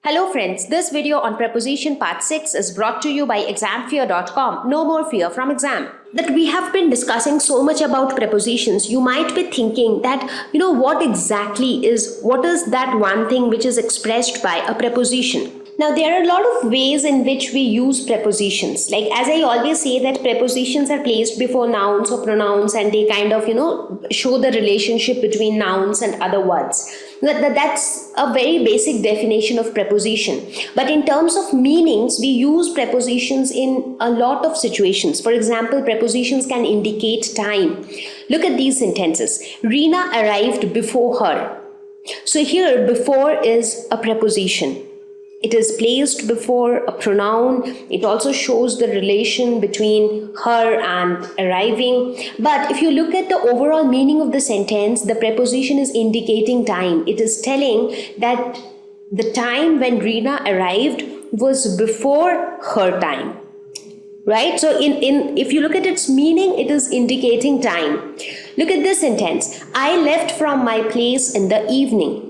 Hello friends, this video on preposition part 6 is brought to you by examfear.com. No more fear from exam. That we have been discussing so much about prepositions, you might be thinking that, what is that one thing which is expressed by a preposition? Now, there are a lot of ways in which we use prepositions. Like, as I always say, that prepositions are placed before nouns or pronouns and they kind of, show the relationship between nouns and other words. That's a very basic definition of preposition. But in terms of meanings, we use prepositions in a lot of situations. For example, prepositions can indicate time. Look at these sentences. Reena arrived before her. So here, before is a preposition. It is placed before a pronoun. It also shows the relation between her and arriving. But if you look at the overall meaning of the sentence, the preposition is indicating time. It is telling that the time when Reena arrived was before her time. Right? So if you look at its meaning, it is indicating time. Look at this sentence. I left from my place in the evening.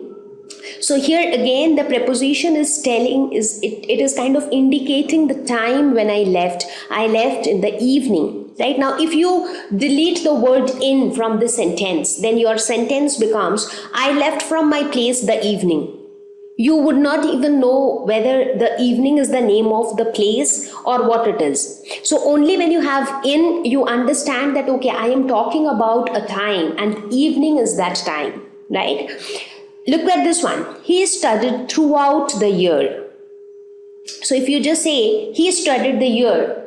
So here again, the preposition is it is kind of indicating the time when I left. I left in the evening. Right? Now, if you delete the word in from the sentence, then your sentence becomes, I left from my place the evening. You would not even know whether the evening is the name of the place or what it is. So only when you have in, you understand that, okay, I am talking about a time and evening is that time, right? Look at this one. He studied throughout the year. So if you just say, he studied the year,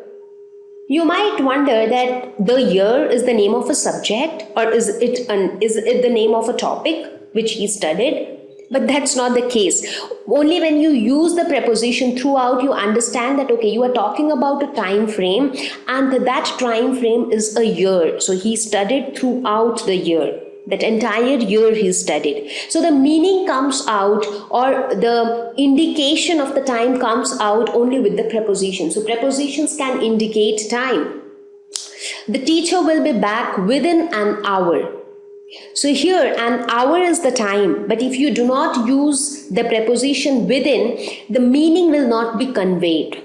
you might wonder that the year is the name of a subject, or is it the name of a topic which he studied? But that's not the case. Only when you use the preposition throughout, you understand that, okay, you are talking about a time frame and that time frame is a year. So he studied throughout the year. That entire year he studied. So the meaning comes out, or the indication of the time comes out only with the preposition. So prepositions can indicate time. The teacher will be back within an hour. So here an hour is the time, but if you do not use the preposition within, the meaning will not be conveyed.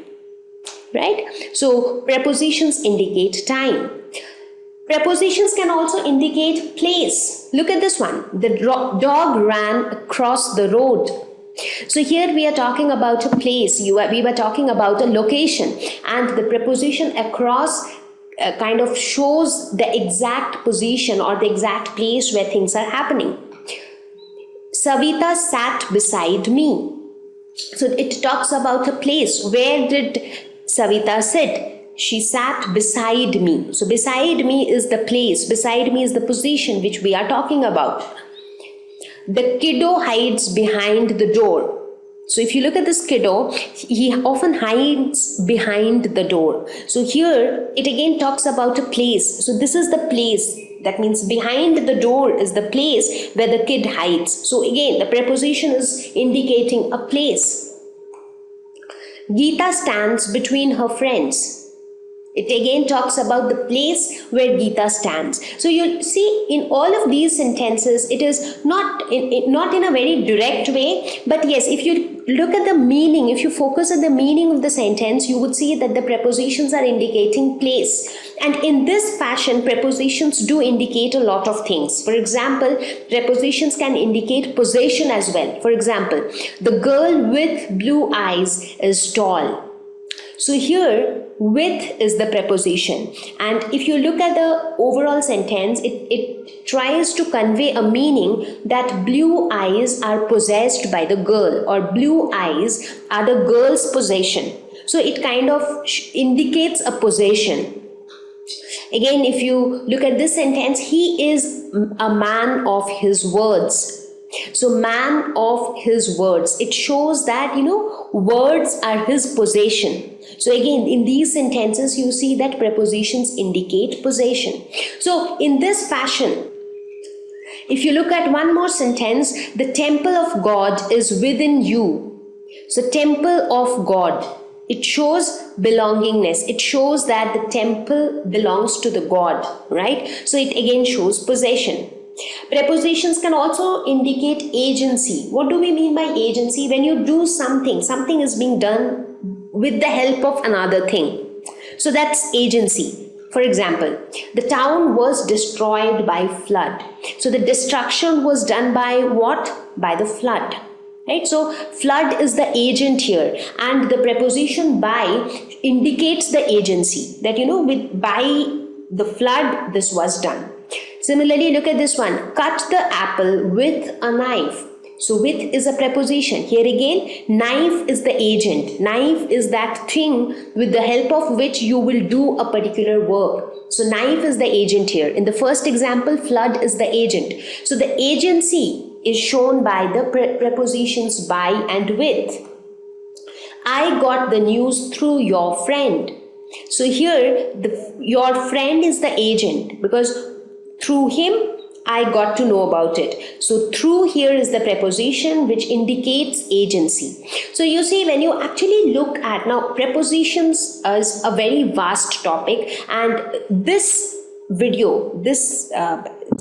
Right? So prepositions indicate time. Prepositions can also indicate place. Look at this one. The dog ran across the road. So here we are talking about a place. We were talking about a location. And the preposition across kind of shows the exact position or the exact place where things are happening. Savita sat beside me. So it talks about a place. Where did Savita sit? She sat beside me. So beside me is the place. Beside me is the position which we are talking about. The kiddo hides behind the door. So if you look at this kiddo, he often hides behind the door. So here it again talks about a place. So this is the place. That means behind the door is the place where the kid hides. So again, the preposition is indicating a place. Geeta stands between her friends. It again talks about the place where Geeta stands. So you see, in all of these sentences, it is not in a very direct way, but yes, if you look at the meaning, if you focus on the meaning of the sentence, you would see that the prepositions are indicating place. And in this fashion, prepositions do indicate a lot of things. For example, prepositions can indicate possession as well. For example, the girl with blue eyes is tall. So here, with is the preposition, and if you look at the overall sentence, it tries to convey a meaning that blue eyes are possessed by the girl, or blue eyes are the girl's possession. So it kind of indicates a possession. Again, if you look at this sentence, he is a man of his words. So man of his words, it shows that, words are his possession. So again, in these sentences, you see that prepositions indicate possession. So in this fashion, if you look at one more sentence, the temple of God is within you. So temple of God, it shows belongingness. It shows that the temple belongs to the God, right? So it again shows possession. Prepositions can also indicate agency. What do we mean by agency? When you do something, something is being done with the help of another thing. So that's agency. For example, the town was destroyed by flood. So the destruction was done by what? By the flood. Right? So flood is the agent here, and the preposition by indicates the agency, that with by the flood this was done. Similarly, look at this one, cut the apple with a knife. So with is a preposition. Here again, knife is the agent. Knife is that thing with the help of which you will do a particular work. So knife is the agent here. In the first example, flood is the agent. So the agency is shown by the prepositions by and with. I got the news through your friend. So here, your friend is the agent, because through him I got to know about it. So through here is the preposition which indicates agency. So you see, when you actually look at, now prepositions is a very vast topic, and this video, this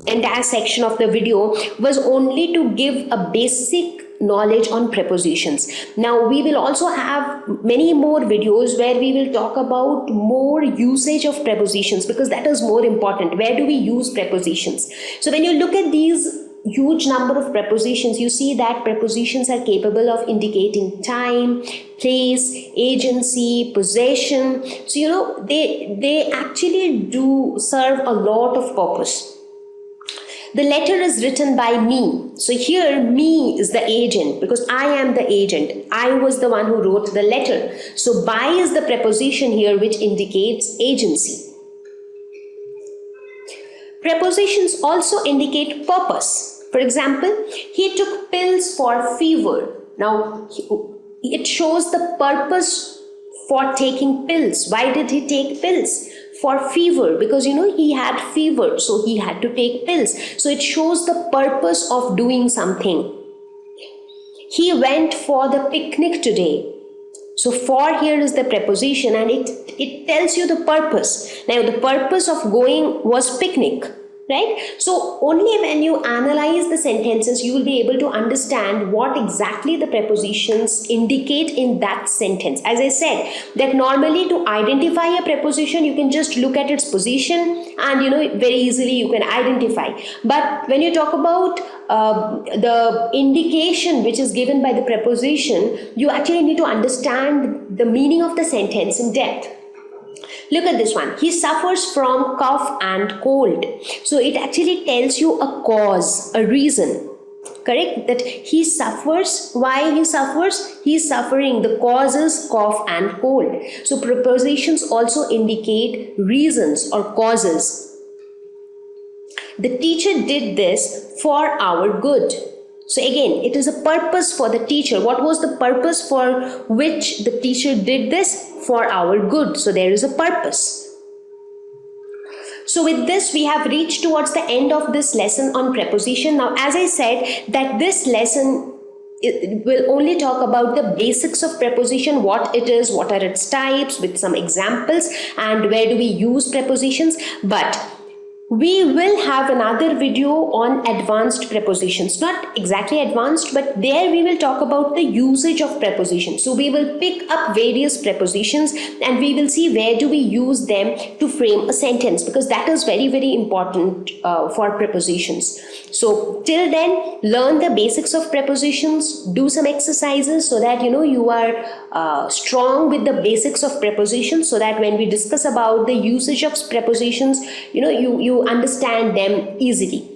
entire section of the video was only to give a basic knowledge on prepositions. Now we will also have many more videos where we will talk about more usage of prepositions, because that is more important. Where do we use prepositions? So when you look at these huge number of prepositions, you see that prepositions are capable of indicating time, place, agency, possession. So they actually do serve a lot of purpose. The letter is written by me. So here me is the agent, because I am the agent. I was the one who wrote the letter. So by is the preposition here which indicates agency. Prepositions also indicate purpose. For example, he took pills for fever. Now it shows the purpose for taking pills. Why did he take pills? For fever, because he had fever, so he had to take pills. So it shows the purpose of doing something. He went for the picnic today. So for here is the preposition, and it tells you the purpose. Now the purpose of going was picnic, right? So only when you analyze the sentences, you will be able to understand what exactly the prepositions indicate in that sentence. As I said, that normally to identify a preposition, you can just look at its position and very easily you can identify. But when you talk about the indication which is given by the preposition, you actually need to understand the meaning of the sentence in depth. Look at this one. He suffers from cough and cold. So it actually tells you a cause, a reason. Correct? That he suffers. Why he suffers? He is suffering. The cause is cough and cold. So prepositions also indicate reasons or causes. The teacher did this for our good. So again, it is a purpose for the teacher. What was the purpose for which the teacher did this? For our good. So there is a purpose. So with this, we have reached towards the end of this lesson on preposition. Now, as I said, that this lesson will only talk about the basics of preposition, what it is, what are its types, with some examples, and where do we use prepositions. But we will have another video on advanced prepositions, not exactly advanced, but there we will talk about the usage of prepositions. So we will pick up various prepositions and we will see where do we use them to frame a sentence, because that is very, very important for prepositions. So till then, learn the basics of prepositions, do some exercises so that you are strong with the basics of prepositions, so that when we discuss about the usage of prepositions, you understand them easily.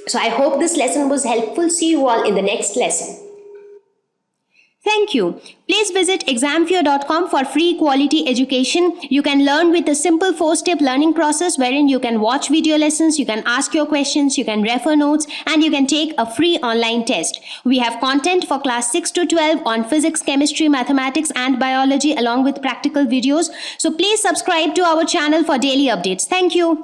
So I hope this lesson was helpful. See you all in the next lesson. Thank you. Please visit examfear.com for free quality education. You can learn with a simple 4-step learning process wherein you can watch video lessons, you can ask your questions, you can refer notes, and you can take a free online test. We have content for class 6 to 12 on physics, chemistry, mathematics, and biology along with practical videos. So please subscribe to our channel for daily updates. Thank you.